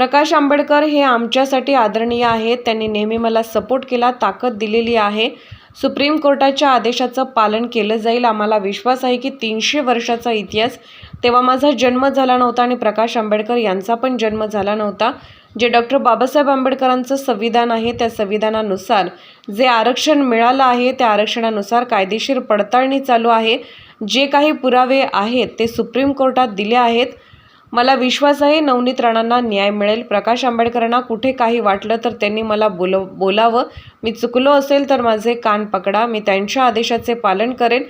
प्रकाश आंबेडकर हे आमच्यासाठी आदरणीय आहेत. त्यांनी नेहमी मला सपोर्ट केला, ताकद दिलेली आहे. सुप्रीम कोर्टाच्या आदेशाचं पालन केलं जाईल. आम्हाला विश्वास आहे की 300 वर्षाचा इतिहास, तेव्हा माझा जन्म झाला नव्हता आणि प्रकाश आंबेडकर यांचा पण जन्म झाला नव्हता. जे डॉक्टर बाबासाहेब आंबेडकरांचं संविधान आहे, त्या संविधानानुसार जे आरक्षण मिळालं आहे, त्या आरक्षणानुसार कायदेशीर पडताळणी चालू आहे. जे काही पुरावे आहेत ते सुप्रीम कोर्टात दिले आहेत. मला विश्वास आहे नवनीत राणांना न्याय मिळेल. प्रकाश आंबेडकरांना कुठे काही वाटलं तर त्यांनी मला बोलावं. मी चुकलो असेल तर माझे कान पकडा. मी त्यांच्या आदेशाचे पालन करेन.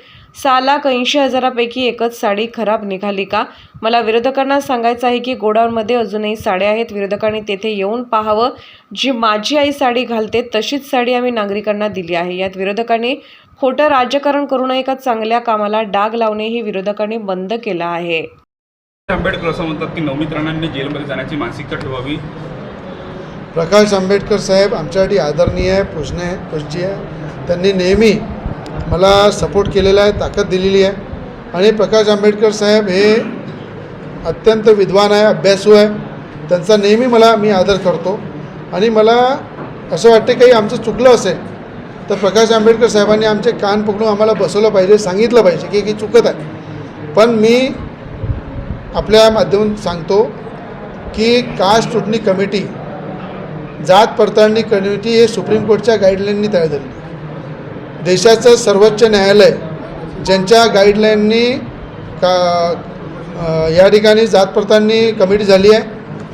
6,80,000पैकी एकच साडी खराब निघाली का? मला विरोधकांना सांगायचं आहे की गोडाऊनमध्ये अजूनही साड्या आहेत. विरोधकांनी तेथे येऊन पाहावं. जी माझी आई साडी घालते तशीच साडी आम्ही नागरिकांना दिली आहे. यात विरोधकांनी खोटं राजकारण करून एका चांगल्या कामाला डाग लावणेही विरोधकांनी बंद केलं आहे. आंबेडकर असं म्हणतात की नवनीत राणांनी जेलमध्ये जाण्याची मानसिकता ठेवावी. प्रकाश आंबेडकर साहेब आमच्यासाठी आदरणीय आहे, पूजनीय आहे. त्यांनी नेहमी मला सपोर्ट केलेला आहे, ताकद दिलेली आहे. आणि प्रकाश आंबेडकर साहेब हे अत्यंत विद्वान आहे, अभ्यासू आहे. त्यांचा नेहमी मी आदर करतो. आणि मला असं वाटते काही आमचं चुकलं असेल तर प्रकाश आंबेडकर साहेबांनी आमचे कान पकडून आम्हाला बसवलं पाहिजे, सांगितलं पाहिजे की चुकत आहे. पण मी आपल्या माध्यमातून सांगतो की कास्ट स्क्रुटनी कमिटी, जात पडताळणी कमिटी हे सुप्रीम कोर्टच्या गाईडलाईननी तयार झाली. देशाचं सर्वोच्च न्यायालय ज्यांच्या गाईडलाईननी या ठिकाणी जात पडताळणी कमिटी झाली आहे.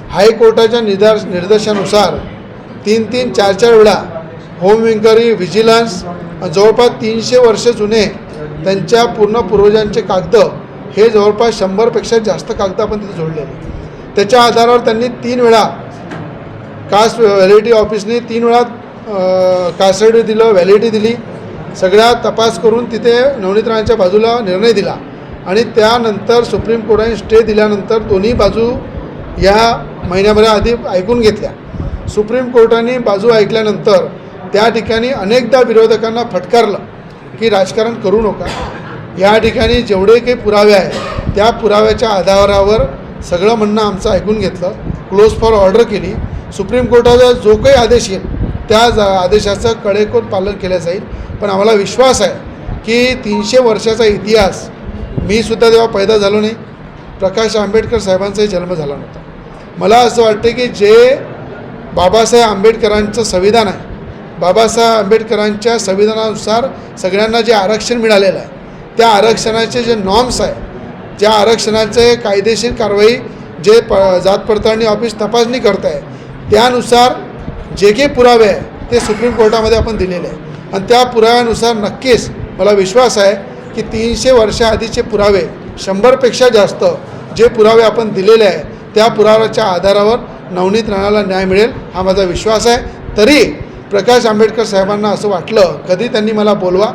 हायकोर्टाच्या निर्देशानुसार 3-3, 4-4 वेळा होम इन्क्वायरी, व्हिजिलन्स, जवळपास 300 वर्ष जुने त्यांच्या पूर्ण पूर्वजांचे कागद, हे जवळपास 100पेक्षा जास्त कागद आपण तिथे जोडलेले. त्याच्या आधारावर त्यांनी 3 वेळा कास्ट व्हॅलिडिटी ऑफिसने 3 वेळा कास्ट सर्टिफिकेट दिलं, व्हॅलिडिटी दिली. सगळ्या तपास करून तिथे नवनीत राणांच्या बाजूला निर्णय दिला. आणि त्यानंतर सुप्रीम कोर्टाने स्टे दिल्यानंतर दोन्ही बाजू या महिन्याभराआधी ऐकून घेतल्या. सुप्रीम कोर्टाने बाजू ऐकल्यानंतर त्या ठिकाणी अनेकदा विरोधकांना फटकारलं की राजकारण करू नका. या ठिकाणी जेवढे काही पुरावे आहेत त्या पुराव्याच्या आधारावर सगळं म्हणणं आमचं ऐकून घेतलं, क्लोज फॉर ऑर्डर केली. सुप्रीम कोर्टाचा जो काही आदेश येईल त्या आदेशाचं कडेकोट पालन केलं जाईल. पण आम्हाला विश्वास आहे की 300 वर्षाचा इतिहास, मी सुद्धा तेव्हा पैदा झालो नाही, प्रकाश आंबेडकर साहेबांचाही जन्म झाला नव्हता. मला असं वाटते की जे बाबासाहेब आंबेडकरांचं संविधान आहे, बाबासाहेब आंबेडकरांच्या संविधानानुसार सगळ्यांना जे आरक्षण मिळालेलं आहे, त्या आरक्षणाचे जे नॉर्म्स आहे, ज्या आरक्षणाचे कायदेशीर कारवाई जे जात पडताळणी ऑफिस तपासणी करत आहे, त्यानुसार जे काही पुरावे आहे ते सुप्रीम कोर्टामध्ये आपण दिलेले आहे. आणि त्या पुराव्यानुसार नक्कीच मला विश्वास आहे की 300 वर्षाआधीचे पुरावे, 100पेक्षा जास्त जे पुरावे आपण दिलेले आहे, त्या पुराव्याच्या आधारावर नवनीत राणाला न्याय मिळेल हा माझा विश्वास आहे. तरी प्रकाश आंबेडकर साहेबांना असं वाटलं, कधी त्यांनी मला बोलवा,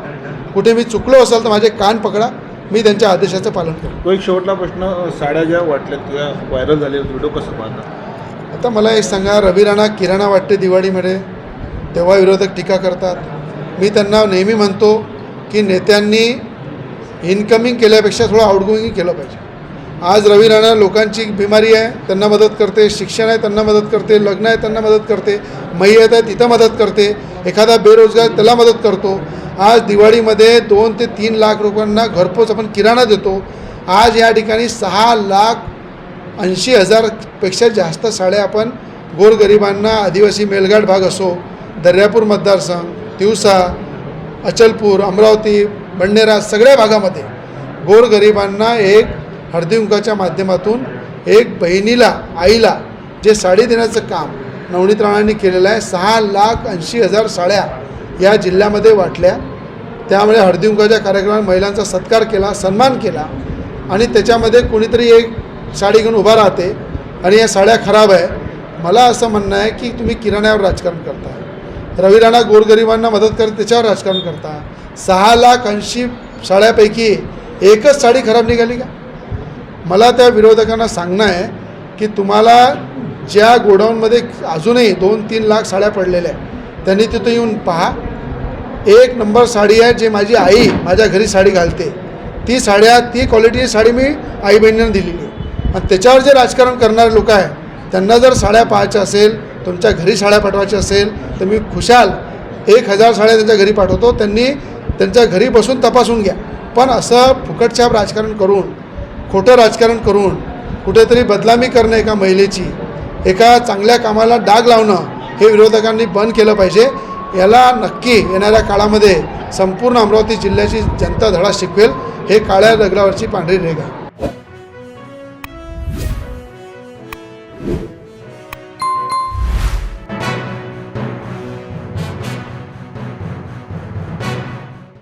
कुठे मी चुकलो असेल तर माझे कान पकडा, मी त्यांच्या आदेशाचं पालन करू. तो एक शेवटला प्रश्न, साड्या ज्या वाटल्यात किंवा व्हायरल झालेला व्हिडिओ कसं पाहता? आता मला एक सांगा, रवी राणा किराणा वाटते दिवाळीमध्ये, तेव्हा विरोधक टीका करतात. मी त्यांना नेहमी म्हणतो की नेत्यांनी इनकमिंग केल्यापेक्षा थोडं आउटगोईंग केलं पाहिजे. आज रवी राणा लोकांची बिमारी आहे त्यांना मदत करते, शिक्षण आहे त्यांना मदत करते, लग्न आहे त्यांना मदत करते, मैयत आहे तिथं मदत करते, एखादा बेरोजगार त्याला मदत करतो. आज दिवाळीमध्ये 2 ते 3 लाख लोकांना घरपोच आपण किराणा देतो. आज या ठिकाणी 6,80,000पेक्षा जास्त साड्या आपण गोरगरिबांना, आदिवासी मेलघाट भाग असो, दर्यापूर मतदारसंघ, तिवसा, अचलपूर, अमरावती, बंडेरा, सगळ्या भागामध्ये गोरगरिबांना एक हळदीकुंकाच्या माध्यमातून एक बहिणीला, आईला जे साडी देण्याचं काम नवनीत राणांनी केलेलं आहे. 6,80,000 साड्या या जिल्ह्यामध्ये वाटल्या. त्यामुळे हळदीकुंकाच्या कार्यक्रमात महिलांचा सत्कार केला, सन्मान केला. आणि त्याच्यामध्ये कोणीतरी एक साडी घेऊन उभा राहते आणि या साड्या खराब आहे. मला असं म्हणणं आहे की तुम्ही किराण्यावर राजकारण करता, रवी राणा गोरगरिबांना मदत करत त्याच्यावर राजकारण करता. 6,80,000 साड्यापैकी एकच साडी खराब निघाली का? मला त्या विरोधकांना सांगणं आहे की तुम्हाला ज्या गोडाऊनमध्ये अजूनही 2-3 लाख साड्या पडलेल्या आहेत त्यांनी तिथं येऊन पहा. 1 नंबर साडी आहे, जे माझी आई माझ्या घरी साडी घालते, ती साड्या, ती क्वालिटीची साडी मी आई बहिणींना दिलेली आहे. आणि त्याच्यावर जे राजकारण करणारे लोक आहे त्यांना जर साड्या पाहायच्या असेल, तुमच्या घरी साड्या पाठवायच्या असेल तर मी खुशाल 1000 साड्या त्यांच्या घरी पाठवतो. त्यांनी त्यांच्या घरी बसून तपासून घ्या. पण असं फुकटछाप राजकारण करून, खोटं राजकारण करून, कुठेतरी बदनामी करणं एका महिलेची, एका चांगल्या कामाला डाग लावणं हे विरोधकांनी बंद केलं पाहिजे. याला नक्की येणाऱ्या काळामध्ये संपूर्ण अमरावती जिल्ह्याची जनता धडा शिकवेल. हे काळ्या दगडावरची पांढरी रेघ आहे.